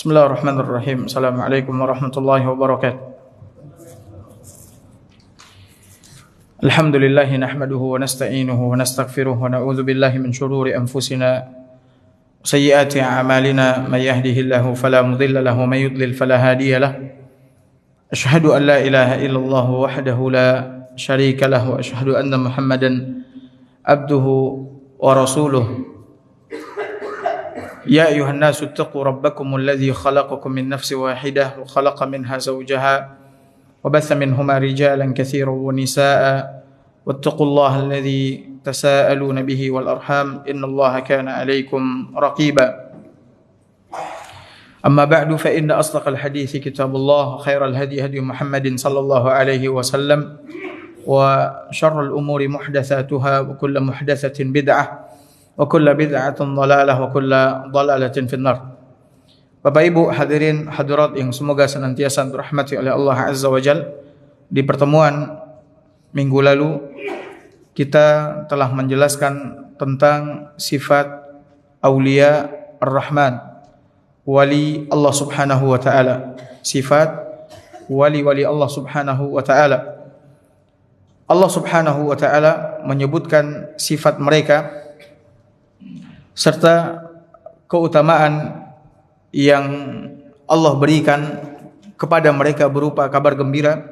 Bismillahirrahmanirrahim. Assalamualaikum warahmatullahi wabarakatuh. Alhamdulillah nahmaduhu wa nasta'inuhu wa nastaghfiruh wa na'udzu billahi min shururi anfusina wa sayyiati a'malina may yahdihillahu fala mudilla lahu wa may yudlil fala hadiya lahu. Asyhadu an la ilaha illallah wahdahu la syarika lahu wa asyhadu anna Muhammadan abduhu wa rasuluh. Ya ayuhan nasu ittaqu rabbakum alladhi khalaqakum min nafsin wahidah wa khalaqa minha zawjaha wa batha minhuma rijalan katsiran wa nisaa'a wattaqullaha alladhi tasaaluna bihi wal arham innallaha kana 'alaykum raqiba. Amma ba'du fa inna asdaqal hadithi kitabullah wa khairal hadi hadi Muhammadin sallallahu alaihi wasallam wa syarrul umuri muhdatsatuha wa kullu muhdatsatin bid'ah wa kullu bid'atin dhalalah wa kullu dhalalatin finnar. Bapak Ibu hadirin hadirat yang semoga senantiasa dirahmati oleh Allah Azza wa Jalla, di pertemuan minggu lalu kita telah menjelaskan tentang sifat aulia ar-Rahman, wali Allah Subhanahu wa taala, sifat wali-wali Allah Subhanahu wa taala. Allah Subhanahu wa taala menyebutkan sifat mereka serta keutamaan yang Allah berikan kepada mereka berupa kabar gembira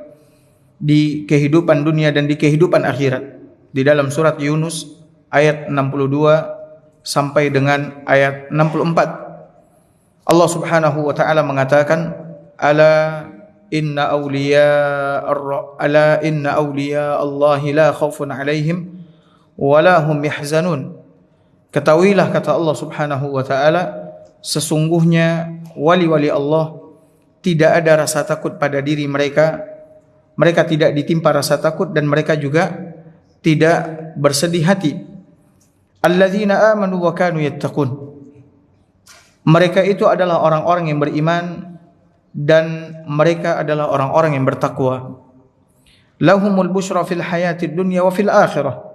di kehidupan dunia dan di kehidupan akhirat. Di dalam surat Yunus ayat 62 sampai dengan ayat 64, Allah Subhanahu wa taala mengatakan, ala inna awliya Allahi la khaufun alaihim wa la hum yahzanun. Ketahuilah, kata Allah Subhanahu wa taala, sesungguhnya wali-wali Allah tidak ada rasa takut pada diri mereka. Mereka tidak ditimpa rasa takut dan mereka juga tidak bersedih hati. Alladzina amanu wa kanu yattaqun. Mereka itu adalah orang-orang yang beriman dan mereka adalah orang-orang yang bertakwa. Lahumul busyra fil hayatid dunya wa fil akhirah.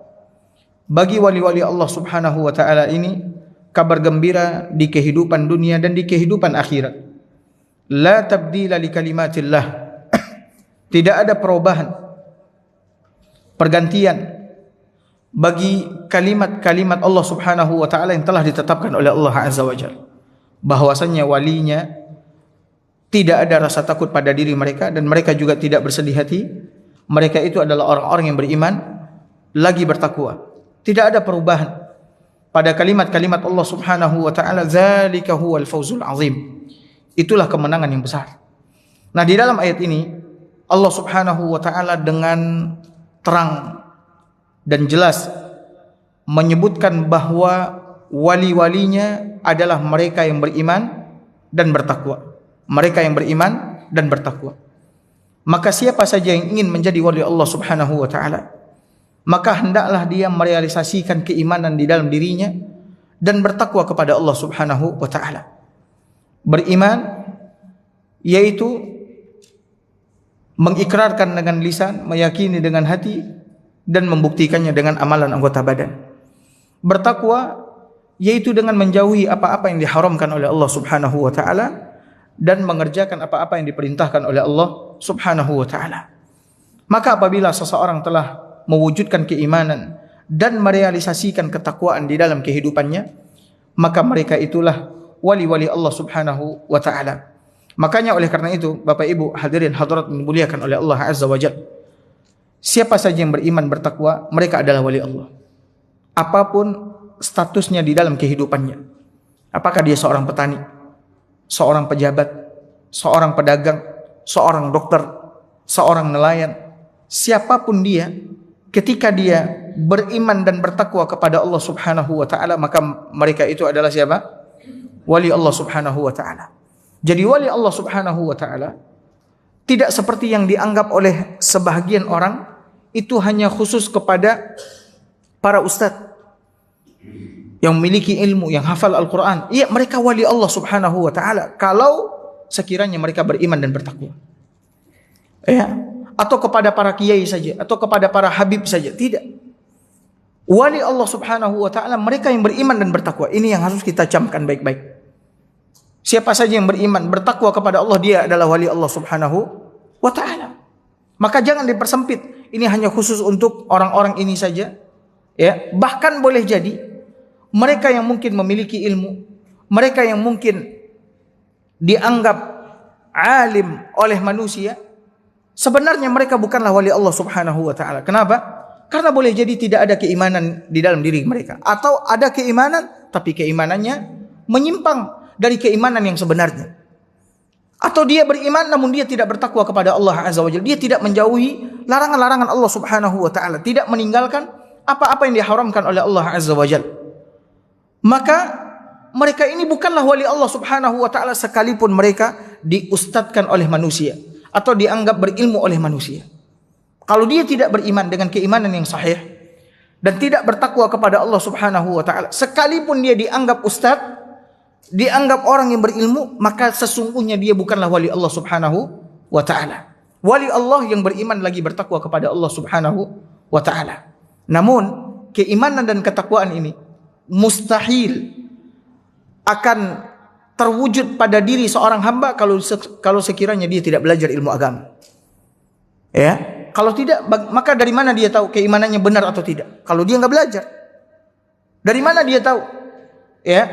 Bagi wali-wali Allah Subhanahu wa taala ini kabar gembira di kehidupan dunia dan di kehidupan akhirat. La tabdila li kalimatillah. Tidak ada perubahan, pergantian bagi kalimat-kalimat Allah Subhanahu wa taala yang telah ditetapkan oleh Allah Azza wa Jalla. Bahwasanya walinya tidak ada rasa takut pada diri mereka dan mereka juga tidak bersedih hati. Mereka itu adalah orang-orang yang beriman lagi bertakwa. Tidak ada perubahan pada kalimat-kalimat Allah Subhanahu wa taala. Dzalika huwal fawzul azim. Itulah kemenangan yang besar. Nah, di dalam ayat ini Allah Subhanahu wa taala dengan terang dan jelas menyebutkan bahwa wali-walinya adalah mereka yang beriman dan bertakwa. Mereka yang beriman dan bertakwa. Maka siapa saja yang ingin menjadi wali Allah Subhanahu wa taala, maka hendaklah dia merealisasikan keimanan di dalam dirinya dan bertakwa kepada Allah Subhanahu wa taala. Beriman yaitu mengikrarkan dengan lisan, meyakini dengan hati dan membuktikannya dengan amalan anggota badan. Bertakwa yaitu dengan menjauhi apa-apa yang diharamkan oleh Allah Subhanahu wa taala dan mengerjakan apa-apa yang diperintahkan oleh Allah Subhanahu wa taala. Maka apabila seseorang telah mewujudkan keimanan dan merealisasikan ketakwaan di dalam kehidupannya, maka mereka itulah wali-wali Allah Subhanahu wa taala. Makanya oleh karena itu, Bapak Ibu hadirin hadirat dimuliakan oleh Allah Azza wa Jalla, siapa saja yang beriman bertakwa, mereka adalah wali Allah. Apapun statusnya di dalam kehidupannya. Apakah dia seorang petani, seorang pejabat, seorang pedagang, seorang dokter, seorang nelayan, siapapun dia, ketika dia beriman dan bertakwa kepada Allah Subhanahu wa taala, maka mereka itu adalah siapa? Wali Allah Subhanahu wa taala. Jadi wali Allah Subhanahu wa taala tidak seperti yang dianggap oleh sebahagian orang, itu hanya khusus kepada para ustadz yang memiliki ilmu, yang hafal Al-Qur'an. Iya, mereka wali Allah Subhanahu wa taala kalau sekiranya mereka beriman dan bertakwa. Ya, atau kepada para kiai saja, atau kepada para habib saja, tidak. Wali Allah Subhanahu wa taala mereka yang beriman dan bertakwa. Ini yang harus kita camkan baik-baik. Siapa saja yang beriman, bertakwa kepada Allah, dia adalah wali Allah Subhanahu wa ta'ala. Maka jangan dipersempit. Ini hanya khusus untuk orang-orang ini saja. Ya, bahkan boleh jadi mereka yang mungkin memiliki ilmu, mereka yang mungkin dianggap alim oleh manusia, sebenarnya mereka bukanlah wali Allah Subhanahu wa ta'ala. Kenapa? Karena boleh jadi tidak ada keimanan di dalam diri mereka, atau ada keimanan tapi keimanannya menyimpang dari keimanan yang sebenarnya. Atau dia beriman namun dia tidak bertakwa kepada Allah Azza wa Jalla. Dia tidak menjauhi larangan-larangan Allah Subhanahu wa ta'ala, tidak meninggalkan apa-apa yang diharamkan oleh Allah Azza wa Jalla. Maka mereka ini bukanlah wali Allah Subhanahu wa ta'ala sekalipun mereka diustadkan oleh manusia atau dianggap berilmu oleh manusia. Kalau dia tidak beriman dengan keimanan yang sahih dan tidak bertakwa kepada Allah Subhanahu wa ta'ala, sekalipun dia dianggap ustaz, dianggap orang yang berilmu, maka sesungguhnya dia bukanlah wali Allah Subhanahu wa ta'ala. Wali Allah yang beriman lagi bertakwa kepada Allah Subhanahu wa ta'ala. Namun keimanan dan ketakwaan ini mustahil akan terwujud pada diri seorang hamba kalau sekiranya dia tidak belajar ilmu agama. Ya, kalau tidak, maka dari mana dia tahu keimanannya benar atau tidak? Kalau dia nggak belajar, dari mana dia tahu? Ya,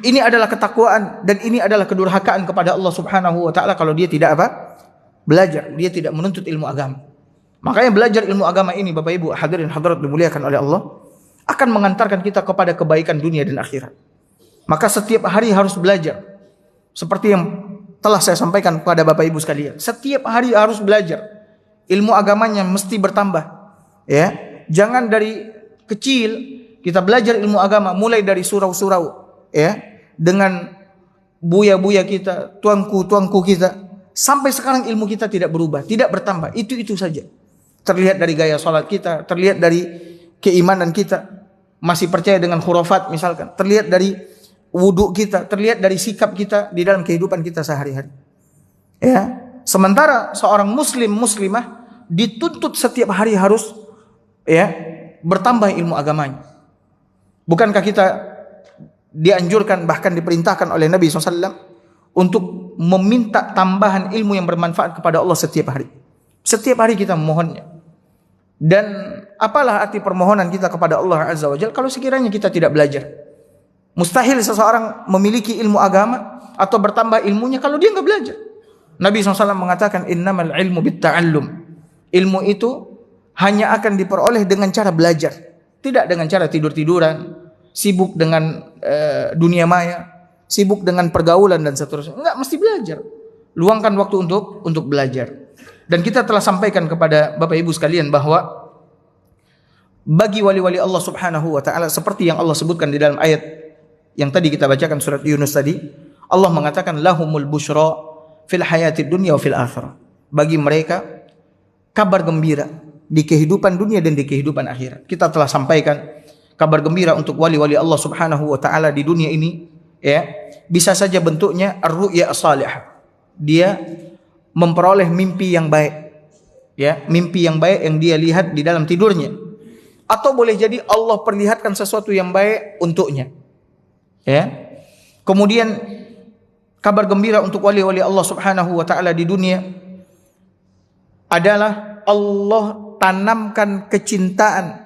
ini adalah ketakwaan dan ini adalah kedurhakaan kepada Allah Subhanahu wa ta'ala kalau dia tidak apa? Belajar, dia tidak menuntut ilmu agama. Makanya belajar ilmu agama ini, Bapak Ibu hadirin hadirat dimuliakan oleh Allah, akan mengantarkan kita kepada kebaikan dunia dan akhirat. Maka setiap hari harus belajar. Seperti yang telah saya sampaikan kepada Bapak Ibu sekalian, setiap hari harus belajar. Ilmu agamanya mesti bertambah. Ya, jangan dari kecil kita belajar ilmu agama mulai dari surau-surau, ya, dengan buya-buya kita, tuanku-tuanku kita, sampai sekarang ilmu kita tidak berubah, tidak bertambah. Itu saja. Terlihat dari gaya salat kita, terlihat dari keimanan kita, masih percaya dengan khurafat misalkan, terlihat dari wudhu kita, terlihat dari sikap kita di dalam kehidupan kita sehari-hari. Ya, sementara seorang muslim muslimah dituntut setiap hari harus, ya, bertambah ilmu agamanya. Bukankah kita dianjurkan bahkan diperintahkan oleh Nabi SAW untuk meminta tambahan ilmu yang bermanfaat kepada Allah setiap hari? Setiap hari kita memohonnya. Dan apalah arti permohonan kita kepada Allah Azza wa Jalla kalau sekiranya kita tidak belajar? Mustahil seseorang memiliki ilmu agama atau bertambah ilmunya kalau dia enggak belajar. Nabi SAW mengatakan innamal ilmu bitta'allum. Ilmu itu hanya akan diperoleh dengan cara belajar, tidak dengan cara tidur-tiduran, sibuk dengan dunia maya, sibuk dengan pergaulan dan seterusnya. Enggak, mesti belajar. Luangkan waktu untuk belajar. Dan kita telah sampaikan kepada Bapak Ibu sekalian bahwa bagi wali-wali Allah Subhanahu wa ta'ala, seperti yang Allah sebutkan di dalam ayat yang tadi kita bacakan surat Yunus tadi, Allah mengatakan lahumul busyra fil hayatid dunya wa fil akhirah. Bagi mereka kabar gembira di kehidupan dunia dan di kehidupan akhirat. Kita telah sampaikan kabar gembira untuk wali-wali Allah Subhanahu wa ta'ala di dunia ini, ya, bisa saja bentuknya ar-ru'ya as-salihah. Dia memperoleh mimpi yang baik, ya, mimpi yang baik yang dia lihat di dalam tidurnya, atau boleh jadi Allah perlihatkan sesuatu yang baik untuknya, ya. Kemudian kabar gembira untuk wali-wali Allah Subhanahu wa ta'ala di dunia adalah Allah tanamkan kecintaan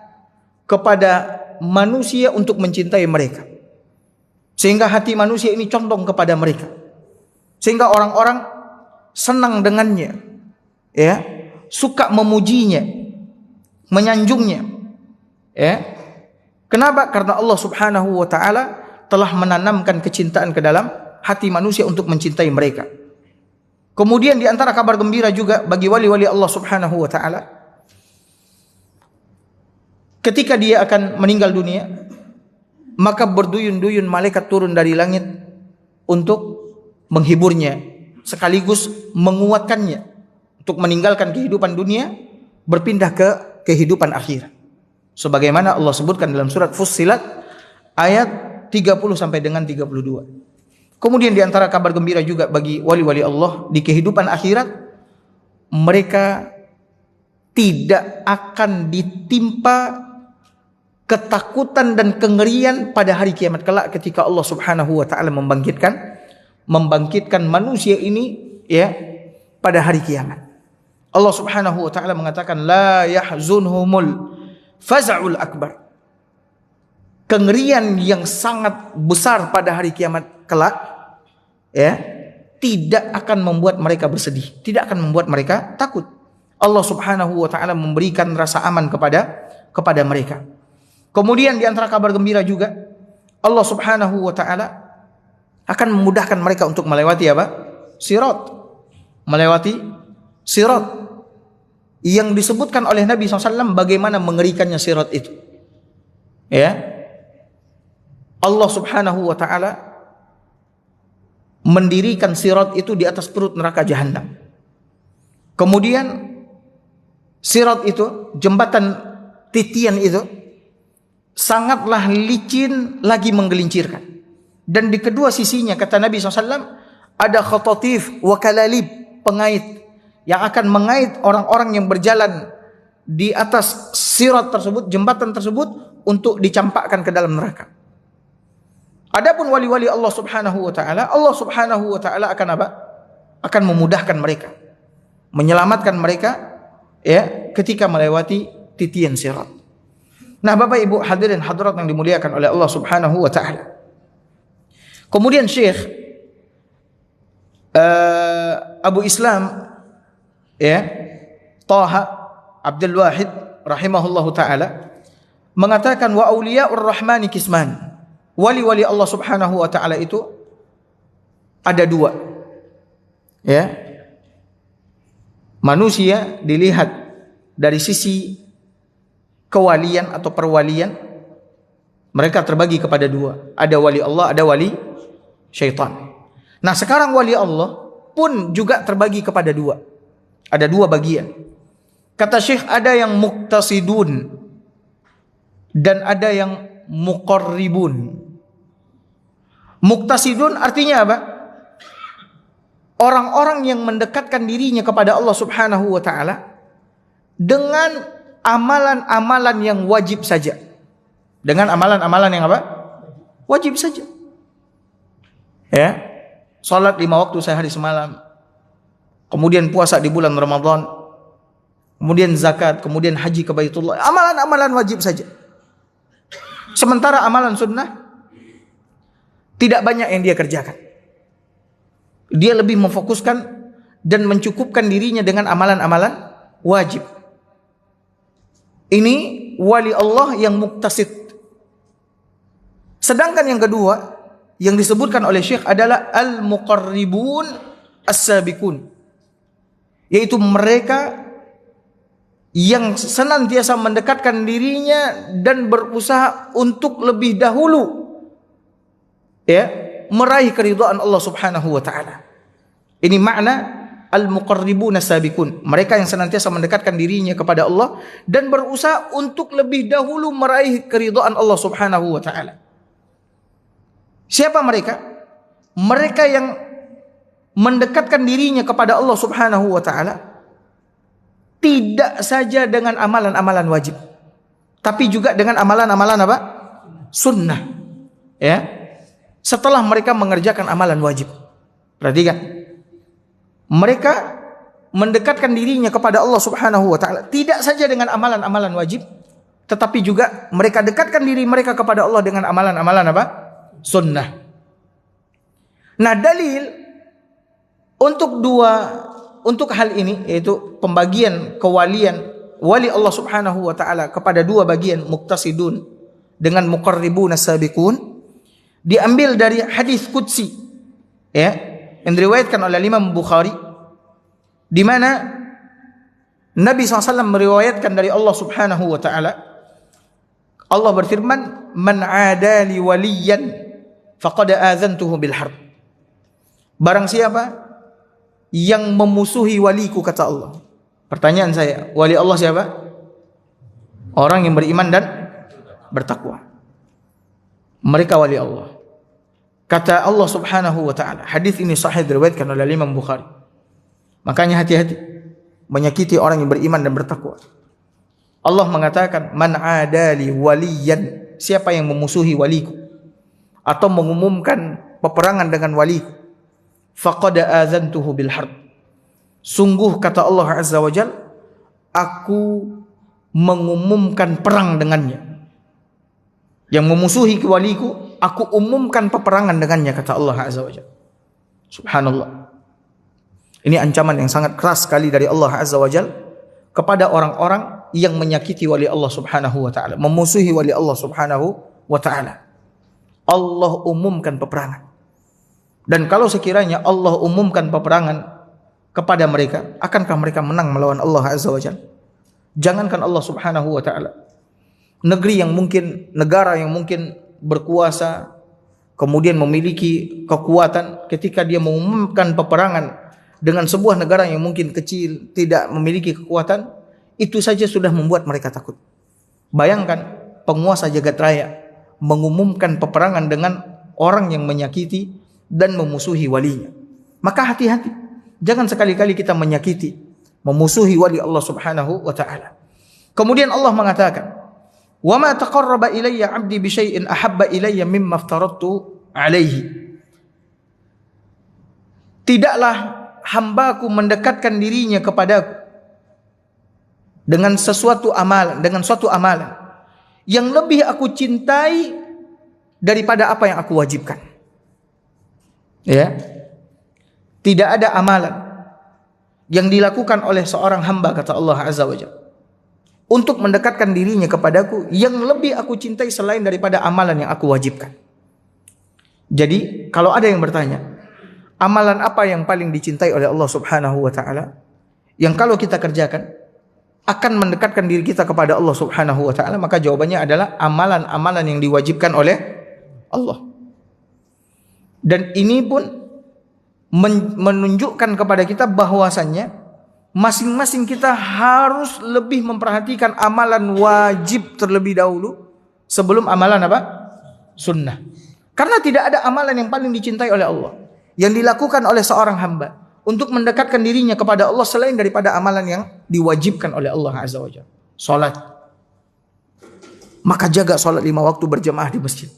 kepada manusia untuk mencintai mereka, sehingga hati manusia ini condong kepada mereka, sehingga orang-orang senang dengannya, ya, suka memujinya, menyanjungnya, ya. Kenapa? Karena Allah Subhanahu wa ta'ala telah menanamkan kecintaan ke dalam hati manusia untuk mencintai mereka. Kemudian di antara kabar gembira juga bagi wali-wali Allah Subhanahu wa ta'ala, ketika dia akan meninggal dunia, maka berduyun-duyun malaikat turun dari langit untuk menghiburnya, sekaligus menguatkannya untuk meninggalkan kehidupan dunia, berpindah ke kehidupan akhirat. Sebagaimana Allah sebutkan dalam surat Fussilat ayat 30 sampai dengan 32. Kemudian di antara kabar gembira juga bagi wali-wali Allah di kehidupan akhirat, mereka tidak akan ditimpa ketakutan dan kengerian pada hari kiamat kelak ketika Allah Subhanahu wa ta'ala membangkitkan membangkitkan manusia ini ya pada hari kiamat. Allah Subhanahu wa taala mengatakan la yahzunhumul faza'ul akbar. Kengerian yang sangat besar pada hari kiamat kelak ya tidak akan membuat mereka bersedih, tidak akan membuat mereka takut. Allah Subhanahu wa taala memberikan rasa aman kepada mereka. Kemudian di antara kabar gembira juga Allah Subhanahu wa taala akan memudahkan mereka untuk melewati apa? Sirat. Melewati sirat. Yang disebutkan oleh Nabi SAW bagaimana mengerikannya sirat itu. Ya. Allah Subhanahu wa taala mendirikan sirat itu di atas perut neraka jahanam. Kemudian sirat itu, jembatan titian itu sangatlah licin lagi menggelincirkan. Dan di kedua sisinya kata Nabi SAW ada khatatif wa kalalib, pengait yang akan mengait orang-orang yang berjalan di atas sirat tersebut, jembatan tersebut untuk dicampakkan ke dalam neraka. Adapun wali-wali Allah Subhanahu wa taala, Allah Subhanahu wa taala akan apa? Akan memudahkan mereka, menyelamatkan mereka ya ketika melewati titian sirat. Nah, Bapak Ibu hadirin hadirat yang dimuliakan oleh Allah Subhanahu wa taala. Kemudian Syekh Abu Islam ya Taha Abdul Wahid rahimahullahu taala mengatakan wa auliyaur rahmani kisman. Wali-wali Allah Subhanahu wa taala itu ada dua. Ya. Manusia dilihat dari sisi kewalian atau perwalian, mereka terbagi kepada dua. Ada wali Allah, ada wali syaitan. Nah, sekarang wali Allah pun juga terbagi kepada dua. Ada dua bagian. Kata Syekh, ada yang muqtasidun dan ada yang muqarribun. Muqtasidun artinya apa? Orang-orang yang mendekatkan dirinya kepada Allah Subhanahu wa taala dengan amalan-amalan yang wajib saja. Dengan amalan-amalan yang apa? Wajib saja. Ya. Salat 5 waktu sehari semalam. Kemudian puasa di bulan Ramadan. Kemudian zakat, kemudian haji ke Baitullah. Amalan-amalan wajib saja. Sementara amalan sunnah tidak banyak yang dia kerjakan. Dia lebih memfokuskan dan mencukupkan dirinya dengan amalan-amalan wajib. Ini wali Allah yang muqtasid. Sedangkan yang kedua yang disebutkan oleh Syekh adalah al-muqarribun as-sabiqun, yaitu mereka yang senantiasa mendekatkan dirinya dan berusaha untuk lebih dahulu ya meraih keridhaan Allah Subhanahu wa taala. Ini makna al-muqarribun as-sabiqun, mereka yang senantiasa mendekatkan dirinya kepada Allah dan berusaha untuk lebih dahulu meraih keridhaan Allah Subhanahu wa taala. Siapa mereka? Mereka yang mendekatkan dirinya kepada Allah Subhanahu wa taala tidak saja dengan amalan-amalan wajib, tapi juga dengan amalan-amalan apa? Sunnah. Ya. Setelah mereka mengerjakan amalan wajib. Perhatikan. Mereka mendekatkan dirinya kepada Allah Subhanahu wa taala tidak saja dengan amalan-amalan wajib, tetapi juga mereka dekatkan diri mereka kepada Allah dengan amalan-amalan apa? Sunnah. Nah, dalil untuk hal ini, yaitu pembagian kewalian wali Allah Subhanahu wa taala kepada dua bagian, muqtasidun dengan muqarribun as-sabiqun, diambil dari hadis qudsi ya yang diriwayatkan oleh Imam Bukhari, di mana Nabi SAW meriwayatkan dari Allah Subhanahu wa taala, Allah berfirman, "Man 'adali waliyan faqad adzantuhu bil harb." Barang siapa yang memusuhi waliku, kata Allah. Pertanyaan saya, wali Allah siapa? Orang yang beriman dan bertakwa. Mereka wali Allah. Kata Allah Subhanahu wa taala, hadis ini sahih diriwayatkan oleh Imam Bukhari. Makanya hati-hati menyakiti orang yang beriman dan bertakwa. Allah mengatakan, "Man 'adali waliyan," siapa yang memusuhi waliku atau mengumumkan peperangan dengan waliku, faqad adzantuhu bil harb. Sungguh kata Allah Azza wa Jalla, aku mengumumkan perang dengannya. Yang memusuhi waliku, aku umumkan peperangan dengannya, kata Allah Azza wa Jalla. Subhanallah. Ini ancaman yang sangat keras sekali dari Allah Azza wa Jalla kepada orang-orang yang menyakiti wali Allah Subhanahu wa taala, memusuhi wali Allah Subhanahu wa taala. Allah umumkan peperangan. Dan kalau sekiranya Allah umumkan peperangan kepada mereka, akankah mereka menang melawan Allah Azza wa Jalla? Jangankan Allah Subhanahu wa taala, negeri yang mungkin, negara yang mungkin berkuasa, kemudian memiliki kekuatan, ketika dia mengumumkan peperangan dengan sebuah negara yang mungkin kecil, tidak memiliki kekuatan, itu saja sudah membuat mereka takut. Bayangkan penguasa jagat raya mengumumkan peperangan dengan orang yang menyakiti dan memusuhi walinya. Maka hati-hati, jangan sekali-kali kita menyakiti, memusuhi wali Allah Subhanahu wa taala. Kemudian Allah mengatakan, "Wa ma taqarraba ilayya 'abdi bi syai'in ahabba ilayya mimma aftaradtu 'alaihi." Tidaklah hambaku mendekatkan dirinya kepadaku dengan sesuatu amalan, dengan suatu amalan yang lebih aku cintai daripada apa yang aku wajibkan. Ya. Tidak ada amalan yang dilakukan oleh seorang hamba, kata Allah Azza wa Jalla, untuk mendekatkan dirinya kepadaku yang lebih aku cintai selain daripada amalan yang aku wajibkan. Jadi, kalau ada yang bertanya, amalan apa yang paling dicintai oleh Allah Subhanahu wa taala, yang kalau kita kerjakan akan mendekatkan diri kita kepada Allah Subhanahu wa taala, maka jawabannya adalah amalan-amalan yang diwajibkan oleh Allah. Dan ini pun menunjukkan kepada kita bahwasannya masing-masing kita harus lebih memperhatikan amalan wajib terlebih dahulu sebelum amalan apa? Sunnah. Karena tidak ada amalan yang paling dicintai oleh Allah yang dilakukan oleh seorang hamba untuk mendekatkan dirinya kepada Allah selain daripada amalan yang diwajibkan oleh Allah Azza wa Jalla. Salat. Maka jaga salat 5 waktu berjamaah di masjid.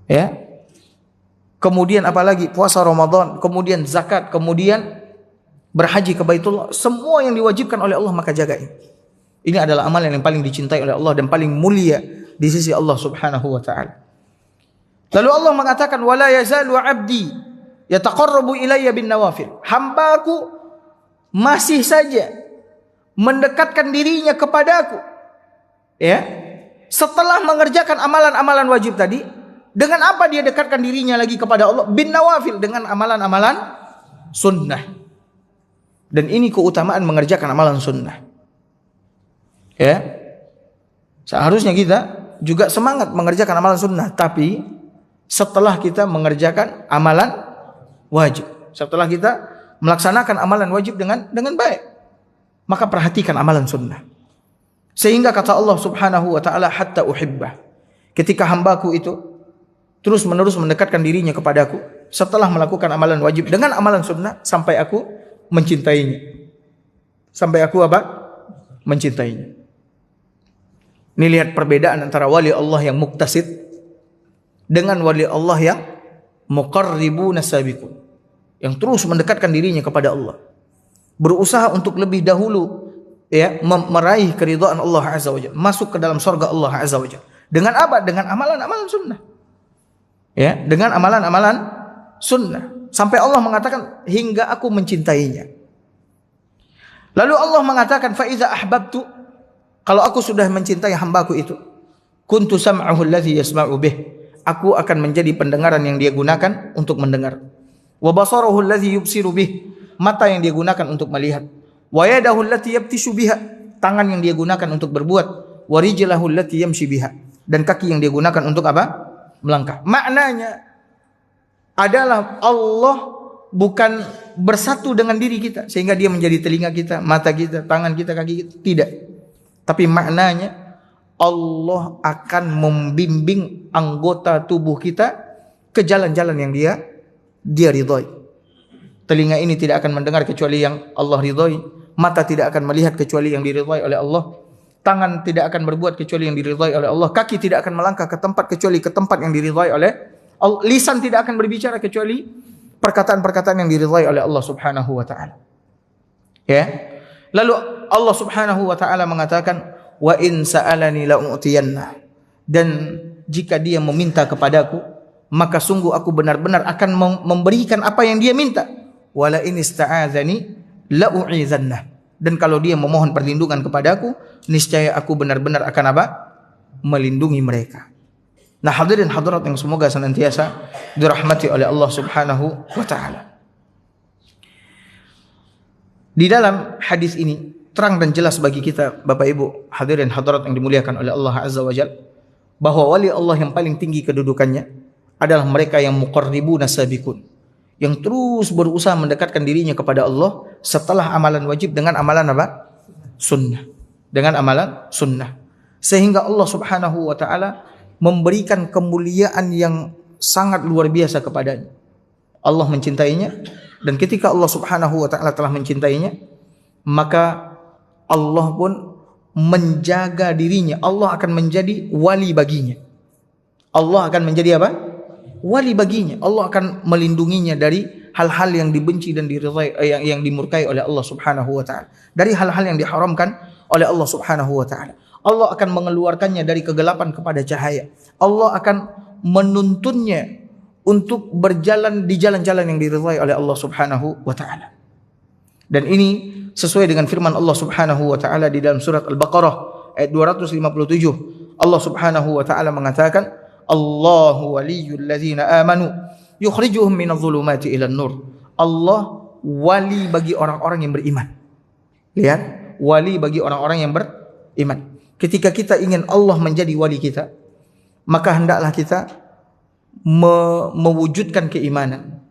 Ya. Kemudian apalagi puasa Ramadan, kemudian zakat, kemudian berhaji ke Baitullah. Semua yang diwajibkan oleh Allah maka jaga ini. Ini adalah amalan yang paling dicintai oleh Allah dan paling mulia di sisi Allah Subhanahu wa taala. Lalu Allah mengatakan, "Wala yazalu 'abdi yataqarrabu ilayya bin nawafil." Hambaku masih saja mendekatkan dirinya kepadaku, ya, setelah mengerjakan amalan-amalan wajib tadi. Dengan apa dia dekatkan dirinya lagi kepada Allah? Bin nawafil, dengan amalan-amalan sunnah. Dan ini keutamaan mengerjakan amalan sunnah. Ya, seharusnya kita juga semangat mengerjakan amalan sunnah, tapi setelah kita mengerjakan amalan wajib, setelah kita melaksanakan amalan wajib dengan baik, maka perhatikan amalan sunnah. Sehingga kata Allah Subhanahu wa taala, "Hatta uhibbah." Ketika hambaku itu terus menerus mendekatkan dirinya kepadaku setelah melakukan amalan wajib dengan amalan sunnah, sampai aku mencintainya. Sampai aku apa? Mencintainya. Ini lihat perbedaan antara wali Allah yang muktasid dengan wali Allah yang muqarribuna sabiqun, yang terus mendekatkan dirinya kepada Allah, berusaha untuk lebih dahulu, ya, meraih keridhaan Allah Azza wa Jalla, masuk ke dalam surga Allah Azza wa Jalla. Dengan apa? Dengan amalan-amalan sunnah. Ya, dengan amalan-amalan sunnah. Sampai Allah mengatakan, hingga aku mencintainya. Lalu Allah mengatakan, fa iza ahbabtu, kalau aku sudah mencintai hambaku itu, kuntu sam'ahu alladhi yasma'u bih, aku akan menjadi pendengaran yang dia gunakan untuk mendengar. Wa basarahu alladhi yubsiru bih, mata yang dia gunakan untuk melihat. Wa yadahu allati yabtishu biha, tangan yang dia gunakan untuk berbuat. Wa rijlahu allati yamshi biha, dan kaki yang dia gunakan untuk apa? Melangkah. Maknanya adalah Allah bukan bersatu dengan diri kita sehingga dia menjadi telinga kita, mata kita, tangan kita, kaki kita. Tidak. Tapi maknanya Allah akan membimbing anggota tubuh kita ke jalan-jalan yang dia ridhai. Telinga ini tidak akan mendengar kecuali yang Allah ridhai. Mata tidak akan melihat kecuali yang diridhai oleh Allah. Tangan tidak akan berbuat kecuali yang diridhai oleh Allah. Kaki tidak akan melangkah ke tempat kecuali ke tempat yang diridhai oleh Allah. Lisan tidak akan berbicara kecuali perkataan-perkataan yang diridhai oleh Allah Subhanahu wa taala. Ya. Lalu Allah Subhanahu wa taala mengatakan, "Wa in sa'alani la'utiyanna." Dan jika dia meminta kepadaku, maka sungguh aku benar-benar akan memberikan apa yang dia minta. Wala in ista'adzani la'u'izanna. Dan kalau dia memohon perlindungan kepadaku, niscaya aku benar-benar akan apa? Melindungi mereka. Nah, hadirin hadirat yang semoga senantiasa dirahmati oleh Allah Subhanahu wa taala. Di dalam hadis ini terang dan jelas bagi kita, Bapak Ibu hadirin hadirat yang dimuliakan oleh Allah Azza wa Jalla, bahwa wali Allah yang paling tinggi kedudukannya adalah mereka yang muqarribuna sabiqun, yang terus berusaha mendekatkan dirinya kepada Allah setelah amalan wajib dengan amalan apa? Sunnah. Dengan amalan sunnah. Sehingga Allah Subhanahu wa taala memberikan kemuliaan yang sangat luar biasa kepadanya. Allah mencintainya, dan ketika Allah Subhanahu wa taala telah mencintainya, maka Allah pun menjaga dirinya. Allah akan menjadi wali baginya. Allah akan menjadi apa? Wali baginya. Allah akan melindunginya dari hal-hal yang dibenci dan diridhai, yang dimurkai oleh Allah Subhanahu wa taala. Dari hal-hal yang diharamkan oleh Allah Subhanahu wa taala. Allah akan mengeluarkannya dari kegelapan kepada cahaya. Allah akan menuntunnya untuk berjalan di jalan-jalan yang diridhai oleh Allah Subhanahu wa taala. Dan ini sesuai dengan firman Allah Subhanahu wa taala di dalam surat Al-Baqarah ayat 257. Allah Subhanahu wa taala mengatakan, Allahu waliyyul ladzina amanu yukhrijuhum minadh dhulumati ilan nur. Allah wali bagi orang-orang yang beriman. Lihat, wali bagi orang-orang yang beriman. Ketika kita ingin Allah menjadi wali kita, maka hendaklah kita mewujudkan keimanan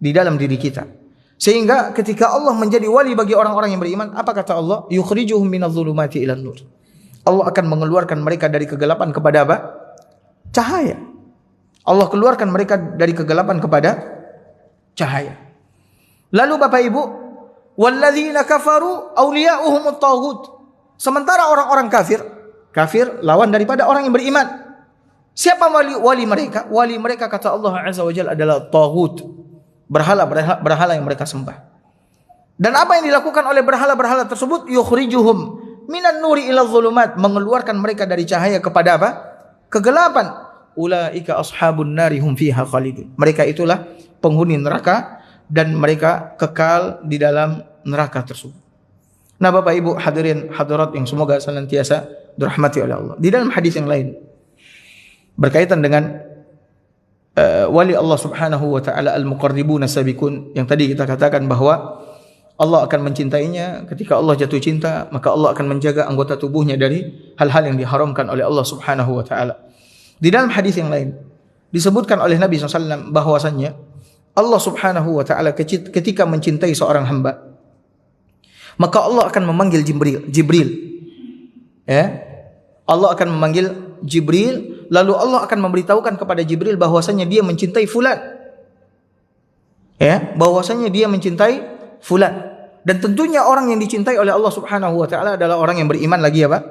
di dalam diri kita. Sehingga ketika Allah menjadi wali bagi orang-orang yang beriman, apa kata Allah? Yukhrijuhum minadh dhulumati ilan nur. Allah akan mengeluarkan mereka dari kegelapan kepada apa? Cahaya. Allah keluarkan mereka dari kegelapan kepada cahaya. Lalu Bapak Ibu, walladzina kafaru awliya'uhumut taghut. Sementara orang-orang kafir lawan daripada orang yang beriman. Siapa wali mereka? Wali mereka kata Allah Azza wa Jalla adalah taghut. Berhala yang mereka sembah. Dan apa yang dilakukan oleh berhala-berhala tersebut? Yukhrijuhum minan nuri ila dhulumat, mengeluarkan mereka dari cahaya kepada apa? Kegelapan. Ulaika ashabun nari hum fiha khalidun. Mereka itulah penghuni neraka dan mereka kekal di dalam neraka tersebut. Nah, Bapak Ibu hadirin hadirat yang semoga senantiasa dirahmati oleh Allah. Di dalam hadis yang lain berkaitan dengan wali Allah Subhanahu wa taala al-muqarribuna sabiqun, yang tadi kita katakan bahwa Allah akan mencintainya. Ketika Allah jatuh cinta, maka Allah akan menjaga anggota tubuhnya dari hal-hal yang diharamkan oleh Allah Subhanahu wa taala. Di dalam hadis yang lain disebutkan oleh Nabi SAW bahwasannya Allah Subhanahu wa taala ketika mencintai seorang hamba, maka Allah akan memanggil Jibril. Ya. Allah akan memanggil Jibril, lalu Allah akan memberitahukan kepada Jibril bahwasanya dia mencintai fulan. Ya, bahwasanya dia mencintai fulan. Dan tentunya orang yang dicintai oleh Allah Subhanahu wa taala adalah orang yang beriman lagi apa?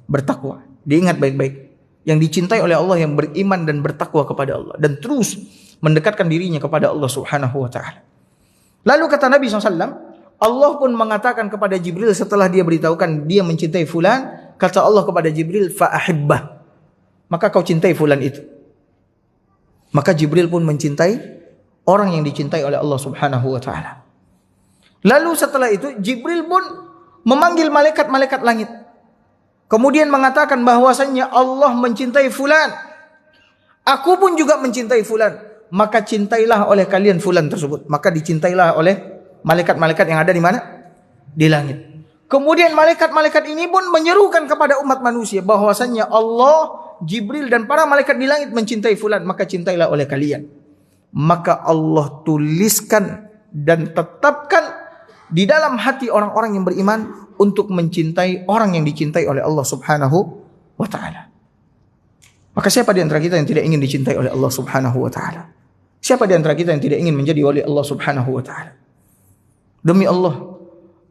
Bertakwa. Diingat baik-baik. Yang dicintai oleh Allah yang beriman dan bertakwa kepada Allah dan terus mendekatkan dirinya kepada Allah Subhanahu wa taala. Lalu kata Nabi SAW, Allah pun mengatakan kepada Jibril setelah dia beritahukan dia mencintai fulan, kata Allah kepada Jibril, fa'ahibbah, maka kau cintai fulan itu. Maka Jibril pun mencintai orang yang dicintai oleh Allah Subhanahu wa taala. Lalu setelah itu Jibril pun memanggil malaikat-malaikat langit. Kemudian mengatakan bahwasannya Allah mencintai fulan. Aku pun juga mencintai fulan. Maka cintailah oleh kalian fulan tersebut. Maka dicintailah oleh malaikat-malaikat yang ada di mana? Di langit. Kemudian malaikat-malaikat ini pun menyerukan kepada umat manusia bahwasannya Allah, Jibril dan para malaikat di langit mencintai fulan, maka cintailah oleh kalian. Maka Allah tuliskan dan tetapkan di dalam hati orang-orang yang beriman untuk mencintai orang yang dicintai oleh Allah Subhanahu wa taala. Maka siapa di antara kita yang tidak ingin dicintai oleh Allah Subhanahu wa taala? Siapa di antara kita yang tidak ingin menjadi wali Allah Subhanahu wa taala? Demi Allah,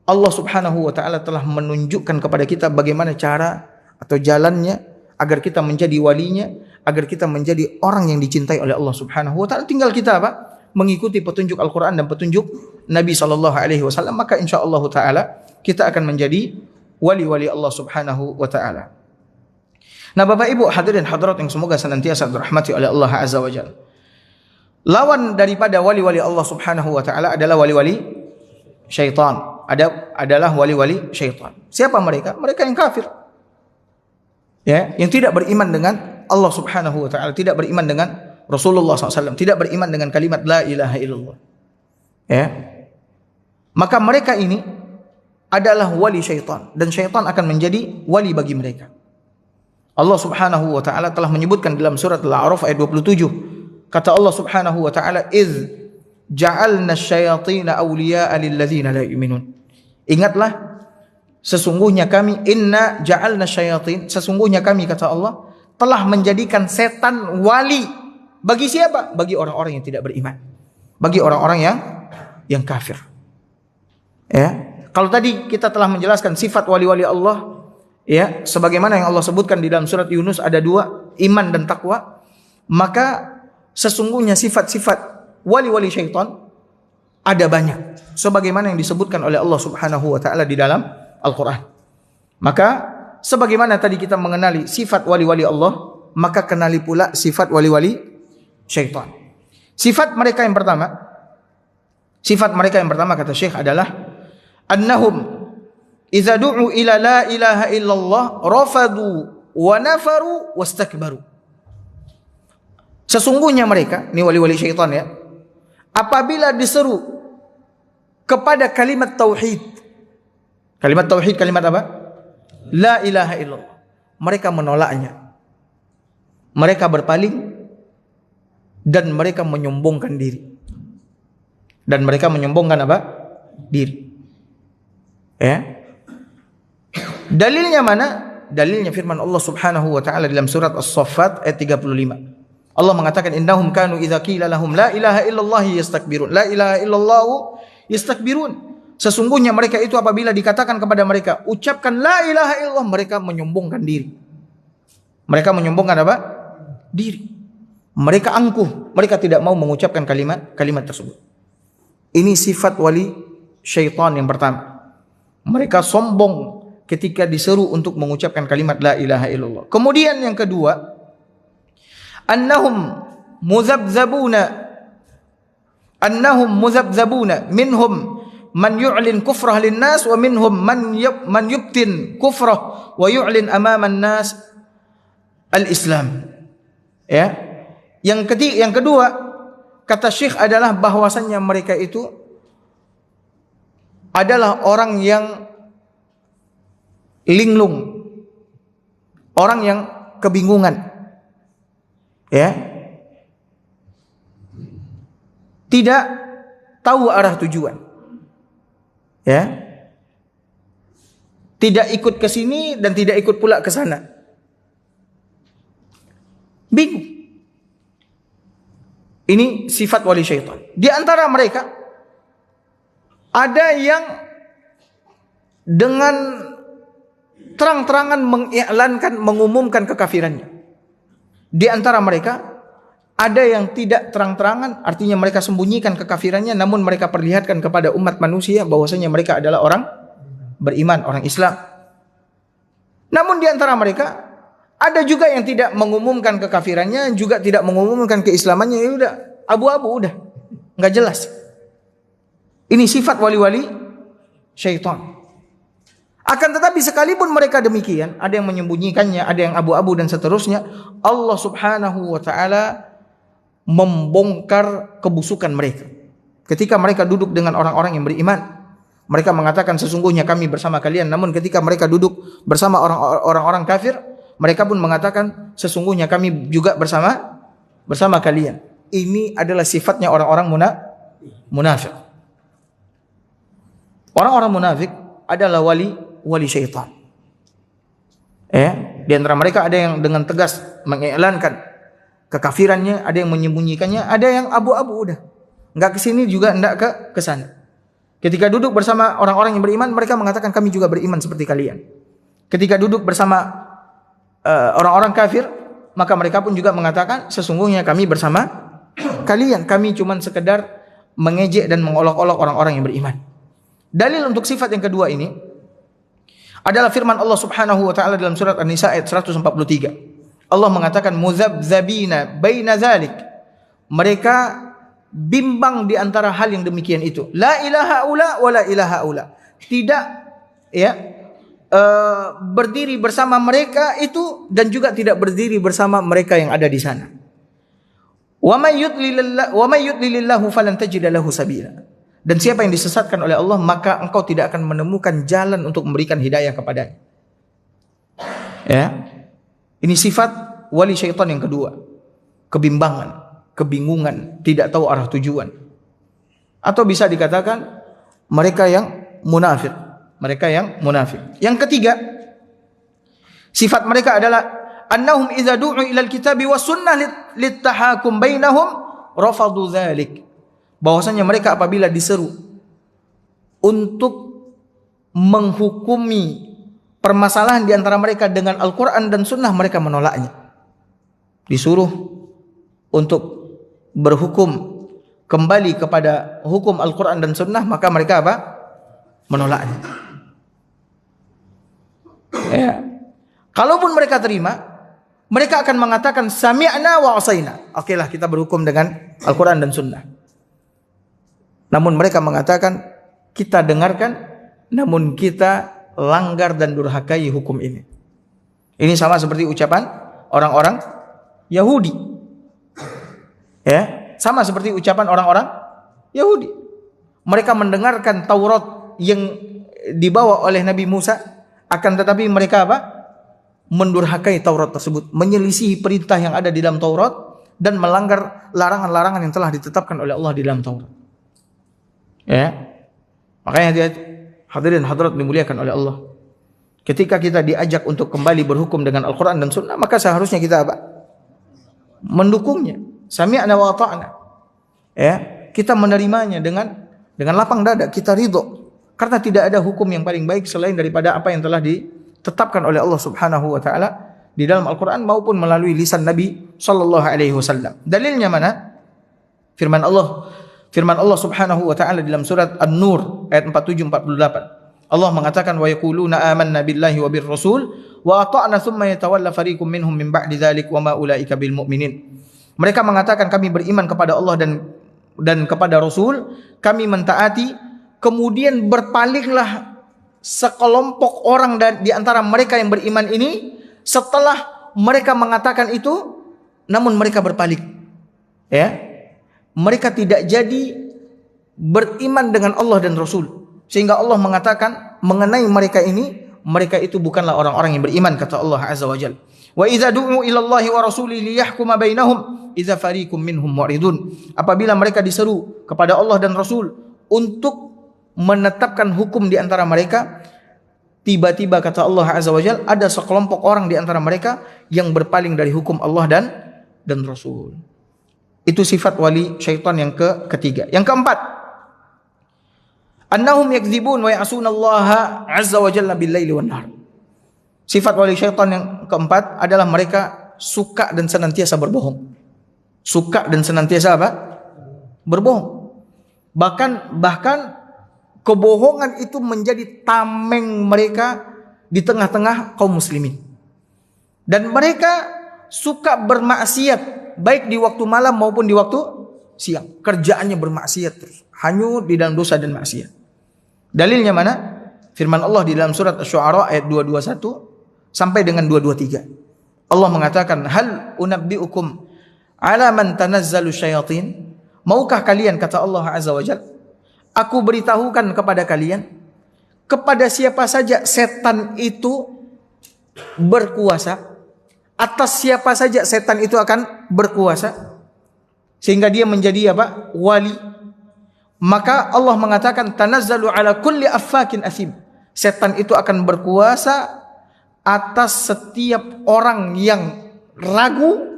Allah Subhanahu wa taala telah menunjukkan kepada kita bagaimana cara atau jalannya agar kita menjadi walinya, agar kita menjadi orang yang dicintai oleh Allah Subhanahu wa taala. Tinggal kita apa? mengikuti petunjuk Al-Quran dan petunjuk Nabi SAW, maka insyaallah ta'ala kita akan menjadi wali-wali Allah Subhanahu wa ta'ala. Nah, Bapak Ibu hadirin hadirat yang semoga senantiasa dirahmati oleh Allah Azza wa Jalla, lawan daripada wali-wali Allah Subhanahu wa ta'ala adalah wali-wali syaitan. Adalah wali-wali syaitan. Siapa mereka? Mereka yang kafir, ya, yang tidak beriman dengan Allah Subhanahu wa ta'ala, tidak beriman dengan Rasulullah SAW, tidak beriman dengan kalimat la ilaha illallah, ya. Maka mereka ini adalah wali syaitan, dan syaitan akan menjadi wali bagi mereka. Allah Subhanahu wa ta'ala telah menyebutkan dalam surat Al-A'raf ayat 27, kata Allah Subhanahu wa ta'ala, "Idz ja'alna asyayatina awliya'a lilladzina la yu'minun." Ingatlah, sesungguhnya kami, inna ja'alna syayatin, sesungguhnya kami, kata Allah, telah menjadikan setan wali bagi siapa? Bagi orang-orang yang tidak beriman, bagi orang-orang yang kafir. Ya, kalau tadi kita telah menjelaskan sifat wali-wali Allah, ya, sebagaimana yang Allah sebutkan di dalam surat Yunus ada dua, iman dan takwa, maka sesungguhnya sifat-sifat wali-wali syaitan ada banyak, sebagaimana yang disebutkan oleh Allah Subhanahu wa ta'ala di dalam Al-Quran. Maka sebagaimana tadi kita mengenali sifat wali-wali Allah, maka kenali pula sifat wali-wali syaitan. Sifat mereka yang pertama kata Syekh adalah annahum idza du'u ila la ilaha illallah rafadu wa nafaru wastakbaru. Sesungguhnya mereka, ini wali-wali syaitan, ya, apabila diseru kepada kalimat tauhid. Kalimat tauhid, kalimat apa? La ilaha illallah. Mereka menolaknya. Mereka berpaling dan mereka menyombongkan diri. Dan mereka menyombongkan apa? Diri. Ya. Dalilnya mana? Dalilnya firman Allah Subhanahu wa ta'ala dalam surat As-Saffat ayat 35. Allah mengatakan, innahum kanu idza qila lahum la ilaha illallah yastakbirun. La ilaha illallah yastakbirun. Sesungguhnya mereka itu apabila dikatakan kepada mereka, ucapkan la ilaha illallah, mereka menyombongkan diri. Mereka menyombongkan apa? Diri. Mereka angkuh, mereka tidak mau mengucapkan kalimat tersebut. Ini sifat wali syaitan yang pertama. Mereka sombong ketika diseru untuk mengucapkan kalimat la ilaha illallah. Kemudian yang kedua, annahum muzabzabuna minhum man yu'lin kufrah linnas wa minhum man yubtin kufrah wa yu'lin amaman nas al-islam. Ya. Yang kedua kata Syekh adalah bahwasannya mereka itu adalah orang yang linglung, orang yang kebingungan, ya, tidak tahu arah tujuan, ya, tidak ikut ke sini dan tidak ikut pula ke sana, bingung. Ini sifat wali syaitan. Di antara mereka ada yang dengan terang-terangan mengiklankan, mengumumkan kekafirannya. Di antara mereka ada yang tidak terang-terangan, artinya mereka sembunyikan kekafirannya, namun mereka perlihatkan kepada umat manusia bahwasanya mereka adalah orang beriman, orang Islam. Namun di antara mereka ada juga yang tidak mengumumkan kekafirannya, juga tidak mengumumkan keislamannya, ya udah abu-abu, udah nggak jelas. Ini sifat wali-wali syaitan. Akan tetapi sekalipun mereka demikian, ada yang menyembunyikannya, ada yang abu-abu dan seterusnya, Allah Subhanahu wa ta'ala membongkar kebusukan mereka. Ketika mereka duduk dengan orang-orang yang beriman, mereka mengatakan sesungguhnya kami bersama kalian. Namun ketika mereka duduk bersama orang-orang kafir, mereka pun mengatakan sesungguhnya kami juga bersama kalian. Ini adalah sifatnya orang-orang munafik. Orang-orang munafik adalah wali syaitan. Di antara mereka ada yang dengan tegas mengiklankan kekafirannya, ada yang menyembunyikannya, ada yang abu-abu, udah enggak ke sini juga enggak ke sana. Ketika duduk bersama orang-orang yang beriman, mereka mengatakan kami juga beriman seperti kalian. Ketika duduk bersama orang-orang kafir, maka mereka pun juga mengatakan sesungguhnya kami bersama kami cuman sekedar mengejek dan mengolok-olok orang-orang yang beriman. Dalil untuk sifat yang kedua ini adalah firman Allah Subhanahu wa taala dalam surat An-Nisa ayat 143. Allah mengatakan mudzabzabina baina dzalik. Mereka bimbang di antara hal yang demikian itu. La ilaha ula wa la ilaha ula. Tidak berdiri bersama mereka itu dan juga tidak berdiri bersama mereka yang ada di sana. Wa may yudlilillahu falan tajida lahu sabila. Dan siapa yang disesatkan oleh Allah, maka engkau tidak akan menemukan jalan untuk memberikan hidayah kepadanya. Ya. Ini sifat wali syaitan yang kedua. Kebimbangan, kebingungan, tidak tahu arah tujuan. Atau bisa dikatakan mereka yang munafik. Mereka yang munafik. Yang ketiga, sifat mereka adalah annahum idza du'u ila al-kitabi was sunnah litahakum bainahum rafadu dzalik. Bahwasanya mereka apabila diseru untuk menghukumi permasalahan di antara mereka dengan Al-Quran dan Sunnah, mereka menolaknya. Disuruh untuk berhukum kembali kepada hukum Al-Quran dan Sunnah, maka mereka apa? Menolaknya. Ya. Kalaupun mereka terima, mereka akan mengatakan sami'na wa asaina. Okelah, kita berhukum dengan Al-Quran dan Sunnah. Namun mereka mengatakan kita dengarkan, namun kita langgar dan durhakai hukum ini. Ini sama seperti ucapan orang-orang Yahudi. Ya, sama seperti ucapan orang-orang Yahudi. Mereka mendengarkan Taurat yang dibawa oleh Nabi Musa, akan tetapi mereka apa? Mendurhakai Taurat tersebut, menyelisihi perintah yang ada di dalam Taurat dan melanggar larangan-larangan yang telah ditetapkan oleh Allah di dalam Taurat. Ya. Makanya hadirin hadirat dimuliakan oleh Allah. Ketika kita diajak untuk kembali berhukum dengan Al-Quran dan Sunnah, maka seharusnya kita apa? Mendukungnya. Sami'na wa ata'na. Ya, kita menerimanya dengan lapang dada, kita ridho. Karena tidak ada hukum yang paling baik selain daripada apa yang telah ditetapkan oleh Allah Subhanahu wa taala di dalam Al-Quran maupun melalui lisan Nabi sallallahu alaihi wasallam. Dalilnya mana? Firman Allah Subhanahu wa taala dalam surat An-Nur ayat 47-48. Allah mengatakan wa yaquluna amanna billahi wa bir rasul wa ata'na thumma yatawalla fariqum minhum min ba'di dzalik wa ma ulaika bil mu'minin. Mereka mengatakan kami beriman kepada Allah dan kepada Rasul, kami mentaati, kemudian berpalinglah sekelompok orang di antara mereka yang beriman ini setelah mereka mengatakan itu, namun mereka berpaling. Ya. Mereka tidak jadi beriman dengan Allah dan Rasul. Sehingga Allah mengatakan mengenai mereka ini, mereka itu bukanlah orang-orang yang beriman, kata Allah Azza wa Jalla. Wa idza du'u ila Allahi wa rasulihi liyahkuma bainahum idza fariqum minhum mu'ridun. Apabila mereka diseru kepada Allah dan Rasul untuk menetapkan hukum di antara mereka, tiba-tiba kata Allah Azza wa Jalla ada sekelompok orang di antara mereka yang berpaling dari hukum Allah dan Rasul. Itu sifat wali syaitan yang ketiga. Yang keempat, annahum yakdzibun wa ya'sunallaha 'azza wa jalla bil-laili wan-nahar. Sifat wali syaitan yang keempat adalah mereka suka dan senantiasa berbohong. Suka dan senantiasa apa? Berbohong. Bahkan kebohongan itu menjadi tameng mereka di tengah-tengah kaum muslimin. Dan mereka suka bermaksiat baik di waktu malam maupun di waktu siang. Kerjaannya bermaksiat terus, hanyut di dalam dosa dan maksiat. Dalilnya mana? Firman Allah di dalam surat Asy-Syu'ara ayat 221 sampai dengan 223. Allah mengatakan, "Hal unabbi'ukum 'ala man tanazzalu syayatin?" Maukah kalian, kata Allah Azza wa Jalla, aku beritahukan kepada kalian kepada siapa saja setan itu berkuasa. Atas siapa saja setan itu akan berkuasa sehingga dia menjadi apa? Wali. Maka Allah mengatakan tanazzalu ala kulli affakin asim. Setan itu akan berkuasa atas setiap orang yang ragu,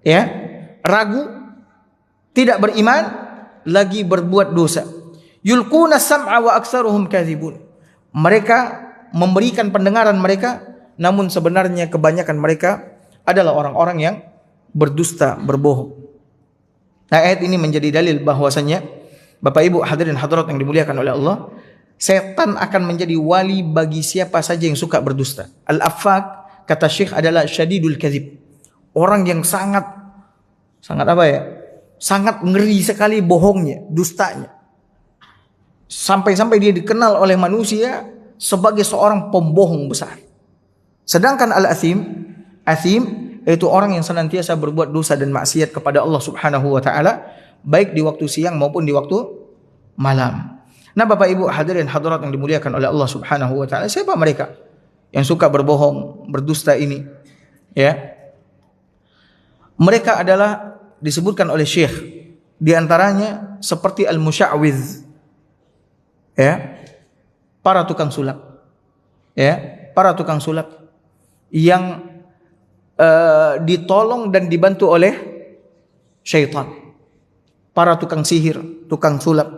ya, ragu, tidak beriman, lagi berbuat dosa. Yulquna sam'a wa aktsaruhum kadzibun. Mereka memberikan pendengaran mereka, namun sebenarnya kebanyakan mereka adalah orang-orang yang berdusta, berbohong. Nah, ayat ini menjadi dalil bahwasanya Bapak Ibu hadirin hadirat yang dimuliakan oleh Allah, setan akan menjadi wali bagi siapa saja yang suka berdusta. Al-affak, kata Syekh, adalah syadidul kadzib. Orang yang sangat apa ya? Sangat ngeri sekali bohongnya, dustanya. Sampai-sampai dia dikenal oleh manusia sebagai seorang pembohong besar. Sedangkan al-athim, yaitu orang yang senantiasa berbuat dosa dan maksiat kepada Allah Subhanahu wa taala, baik di waktu siang maupun di waktu malam. Nah, Bapak Ibu hadirin hadirat yang dimuliakan oleh Allah Subhanahu wa taala, siapa mereka yang suka berbohong, berdusta ini? Ya. Mereka adalah disebutkan oleh Syekh, di antaranya seperti al-musya'widz. Ya. Para tukang sulap. Ya, para tukang sulap yang ditolong dan dibantu oleh syaitan. Para tukang sihir, tukang sulap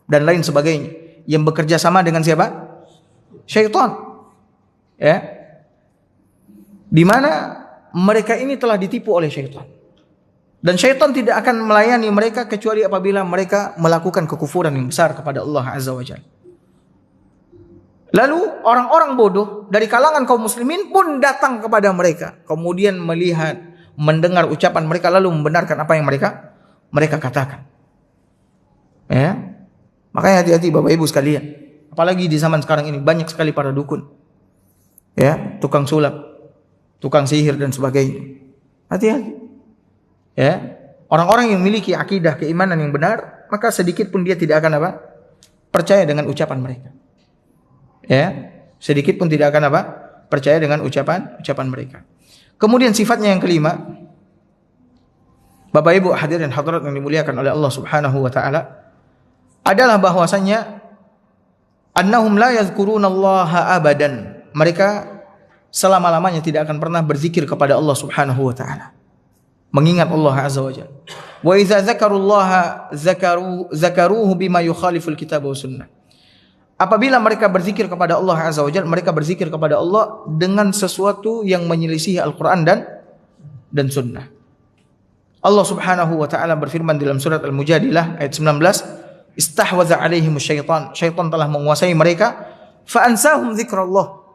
dan lain sebagainya yang bekerja sama dengan siapa? Syaitan. Ya. Di mana mereka ini telah ditipu oleh syaitan. Dan syaitan tidak akan melayani mereka kecuali apabila mereka melakukan kekufuran yang besar kepada Allah Azza wa Jalla. Lalu orang-orang bodoh dari kalangan kaum muslimin pun datang kepada mereka. Kemudian melihat, mendengar ucapan mereka, lalu membenarkan apa yang mereka katakan. Ya. Makanya hati-hati Bapak Ibu sekalian. Apalagi di zaman sekarang ini banyak sekali para dukun. Ya, tukang sulap, tukang sihir dan sebagainya. Hati-hati. Ya. Orang-orang yang memiliki akidah keimanan yang benar, maka sedikit pun dia tidak akan percaya dengan ucapan mereka. Ya, sedikit pun tidak akan percaya dengan ucapan mereka. Kemudian sifatnya yang kelima, Bapak Ibu hadirin hadirat yang dimuliakan oleh Allah Subhanahu wa taala, adalah bahwasanya annahum la yadhkurunallaha abadan. Mereka selama-lamanya tidak akan pernah berzikir kepada Allah Subhanahu wa taala, mengingat Allah Azza wa Jalla. Wa idza dzakarullaha zakaruhu bima yukhaliful kitab wa sunnah. Apabila mereka berzikir kepada Allah Azza wa Jalla, mereka berzikir kepada Allah dengan sesuatu yang menyelisihi Al-Quran dan Sunnah. Allah Subhanahu wa ta'ala berfirman dalam surat Al-Mujadilah ayat 19, istahwaza alaihimus syaitan. Syaitan telah menguasai mereka. Fa'ansahum zikrallah.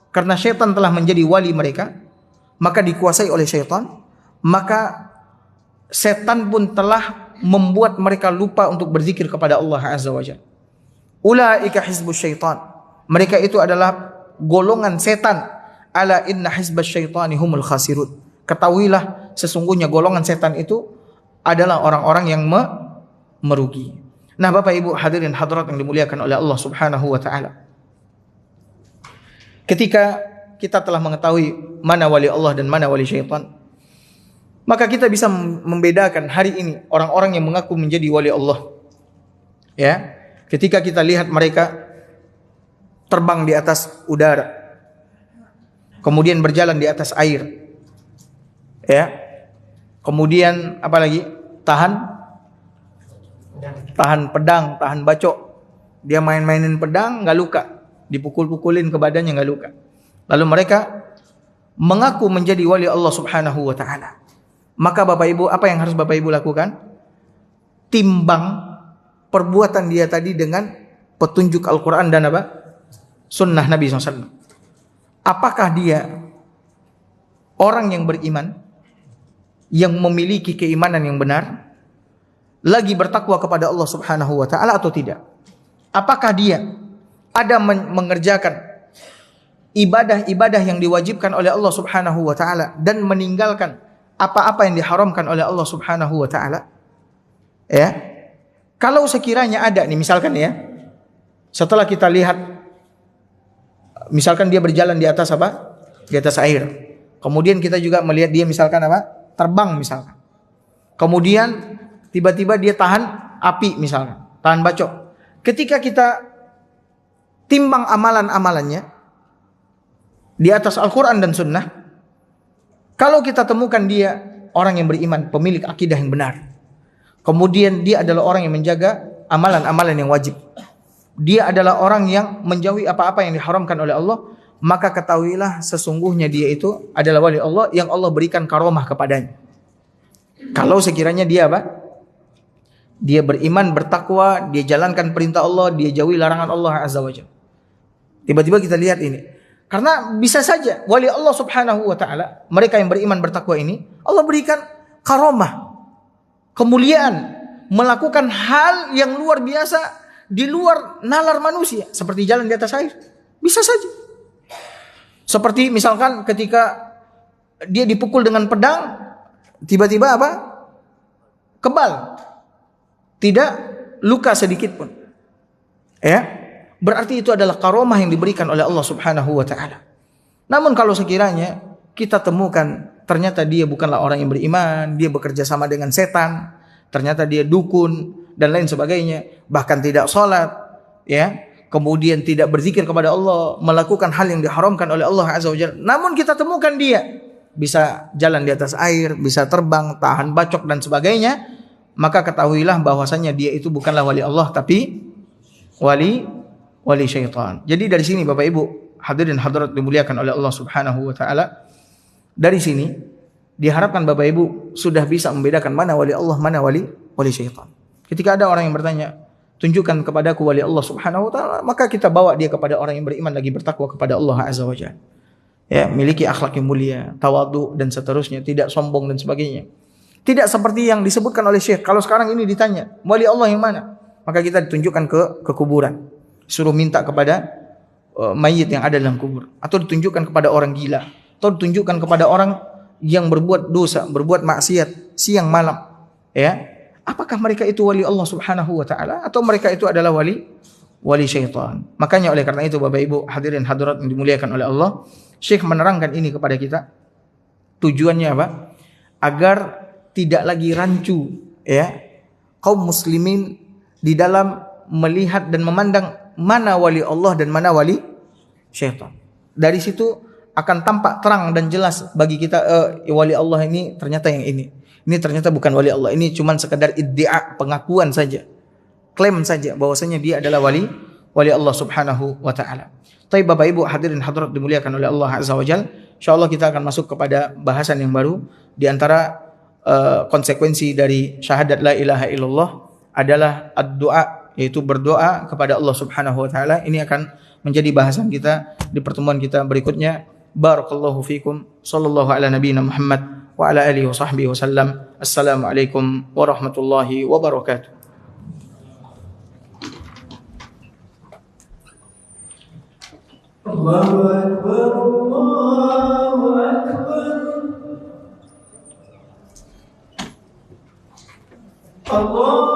Karena syaitan telah menjadi wali mereka, maka dikuasai oleh syaitan. Maka setan pun telah membuat mereka lupa untuk berzikir kepada Allah Azza wa Jalla. Ulaika hizbus syaitan. Mereka itu adalah golongan setan. Ala inna hizbas syaitani humul khasirun. Ketahuilah sesungguhnya golongan setan itu adalah orang-orang yang merugi. Nah, Bapak Ibu hadirin hadirat yang dimuliakan oleh Allah Subhanahu wa taala. Ketika kita telah mengetahui mana wali Allah dan mana wali syaitan, maka kita bisa membedakan hari ini orang-orang yang mengaku menjadi wali Allah. Ya. Ketika kita lihat mereka terbang di atas udara, kemudian berjalan di atas air, ya, kemudian apa lagi? Tahan pedang, tahan bacok. Dia main-mainin pedang, nggak luka, dipukul-pukulin ke badannya nggak luka. Lalu mereka mengaku menjadi wali Allah Subhanahu wa taala. Maka Bapak Ibu, apa yang harus Bapak Ibu lakukan? Timbang perbuatan dia tadi dengan petunjuk Al-Quran dan Sunnah Nabi SAW. Apakah dia orang yang beriman, yang memiliki keimanan yang benar, lagi bertakwa kepada Allah Subhanahu wa ta'ala atau tidak? Apakah dia ada mengerjakan ibadah-ibadah yang diwajibkan oleh Allah Subhanahu wa ta'ala dan meninggalkan apa-apa yang diharamkan oleh Allah Subhanahu wa ta'ala? Ya. Kalau sekiranya ada nih, misalkan ya, setelah kita lihat, misalkan dia berjalan di atas di atas air. Kemudian kita juga melihat dia misalkan terbang misalkan. Kemudian tiba-tiba dia tahan api misalkan, tahan bacok. Ketika kita timbang amalan-amalannya di atas Al-Quran dan Sunnah, kalau kita temukan dia orang yang beriman, pemilik akidah yang benar, kemudian dia adalah orang yang menjaga amalan-amalan yang wajib, dia adalah orang yang menjauhi apa-apa yang diharamkan oleh Allah, maka ketahuilah sesungguhnya dia itu adalah wali Allah yang Allah berikan karomah kepadanya. Kalau sekiranya dia Dia beriman, bertakwa, dia jalankan perintah Allah, dia jauhi larangan Allah Azza wa Jalla. Tiba-tiba kita lihat ini. Karena bisa saja wali Allah Subhanahu wa taala, mereka yang beriman bertakwa ini, Allah berikan karamah, kemuliaan, melakukan hal yang luar biasa di luar nalar manusia, seperti jalan di atas air. Bisa saja. Seperti misalkan ketika dia dipukul dengan pedang, tiba-tiba apa? Kebal. Tidak luka sedikit pun. Ya. Berarti itu adalah karamah yang diberikan oleh Allah Subhanahu wa taala. Namun kalau sekiranya kita temukan ternyata dia bukanlah orang yang beriman, dia bekerja sama dengan setan, ternyata dia dukun dan lain sebagainya, bahkan tidak salat, ya, kemudian tidak berzikir kepada Allah, melakukan hal yang diharamkan oleh Allah Azza wa Jalla. Namun kita temukan dia bisa jalan di atas air, bisa terbang, tahan bacok dan sebagainya, maka ketahuilah bahwasanya dia itu bukanlah wali Allah tapi wali syaitan. Jadi dari sini Bapak Ibu hadirin hadirat dimuliakan oleh Allah Subhanahu wa taala, dari sini diharapkan Bapak Ibu sudah bisa membedakan mana wali Allah, mana wali syaitan. Ketika ada orang yang bertanya, tunjukkan kepadaku wali Allah Subhanahu wa taala, maka kita bawa dia kepada orang yang beriman lagi bertakwa kepada Allah Azza wa Jalla. Ya, miliki akhlak yang mulia, tawadhu dan seterusnya, tidak sombong dan sebagainya. Tidak seperti yang disebutkan oleh Syekh. Kalau sekarang ini ditanya, wali Allah yang mana? Maka kita ditunjukkan ke kuburan. Suruh minta kepada mayit yang ada dalam kubur, atau ditunjukkan kepada orang gila, atau ditunjukkan kepada orang yang berbuat dosa, berbuat maksiat siang malam, ya. Apakah mereka itu wali Allah Subhanahu wa taala atau mereka itu adalah wali syaitan? Makanya oleh karena itu Bapak Ibu hadirin hadirat yang dimuliakan oleh Allah, Syekh menerangkan ini kepada kita. Tujuannya apa? Agar tidak lagi rancu, ya, kaum muslimin di dalam melihat dan memandang mana wali Allah dan mana wali syaitan. Dari situ akan tampak terang dan jelas bagi kita, wali Allah ini ternyata yang ini ternyata bukan wali Allah, ini cuma sekadar iddia, pengakuan saja, klaim saja bahwasanya dia adalah wali Allah Subhanahu wa taala. Tapi Bapak Ibu hadirin hadirat dimuliakan oleh Allah Azza wa Jalla, insyaallah kita akan masuk kepada bahasan yang baru. Di antara konsekuensi dari syahadat la ilaha illallah adalah ad-du'a, yaitu berdoa kepada Allah Subhanahu wa taala. Ini akan menjadi bahasan kita di pertemuan kita berikutnya. Barakallahu fikum. Sallallahu ala nabiyina Muhammad wa ala alihi wa sahbihi wasallam. Assalamualaikum warahmatullahi wabarakatuh. Allahu akbar, Allahu akbar. Allah